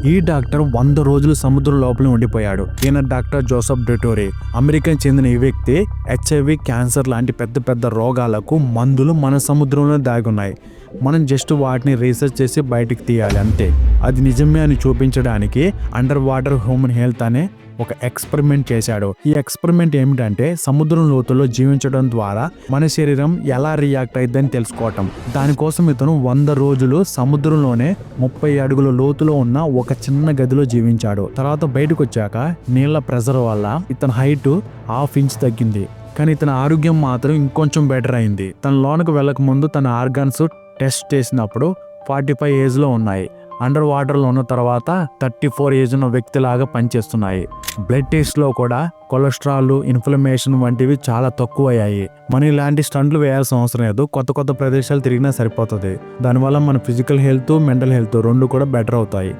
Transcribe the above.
ఈ డాక్టర్ 100 రోజులు సముద్రం లోపల ఉండిపోయాడు. ఈయన డాక్టర్ జోసెఫ్ డెటోరే. అమెరికాకి చెందిన ఈ వ్యక్తి HIV, క్యాన్సర్ లాంటి పెద్ద పెద్ద రోగాలకు మందులు మన సముద్రంలో దాగున్నాయి. మనం జస్ట్ వాటిని రీసెర్చ్ చేసి బయటికి తీయాలి అంతే. అది నిజమే అని చూపించడానికి అండర్ వాటర్ హ్యూమన్ హెల్త్ అనే ఒక ఎక్స్పెరిమెంట్ చేశాడు. ఈ ఎక్స్పెరిమెంట్ ఏమిటంటే సముద్రం లోతుల్లో జీవించడం ద్వారా మన శరీరం ఎలా రియాక్ట్ అయిద్దని తెలుసుకోవటం. దానికోసం ఇతను 100 రోజులు సముద్రంలోనే 30 అడుగుల లోతులో ఉన్న ఒక చిన్న గదిలో జీవించాడు. తర్వాత బయటకు వచ్చాక నీళ్ల ప్రెషర్ వల్ల ఇతని హైట్ 1/2 ఇంచ్ తగ్గింది. కానీ ఇతని ఆరోగ్యం మాత్రం ఇంకొంచెం బెటర్ అయింది. తన లోనికి వెళ్ళక ముందు తన ఆర్గాన్స్ టెస్ట్ చేసినప్పుడు 45 ఏజ్లో ఉన్నాయి. అండర్ వాటర్లో ఉన్న తర్వాత 34 ఏజ్ ఉన్న వ్యక్తిలాగా పనిచేస్తున్నాయి. బ్లడ్ టెస్ట్లో కూడా కొలెస్ట్రాల్, ఇన్ఫ్లమేషన్ వంటివి చాలా తక్కువ అయ్యాయి. మనం ఇలాంటి స్టంట్లు వేయాల్సిన అవసరం లేదు. కొత్త ప్రదేశాలు తిరిగినా సరిపోతుంది. దానివల్ల మన ఫిజికల్ హెల్త్, మెంటల్ హెల్త్ 2 కూడా బెటర్ అవుతాయి.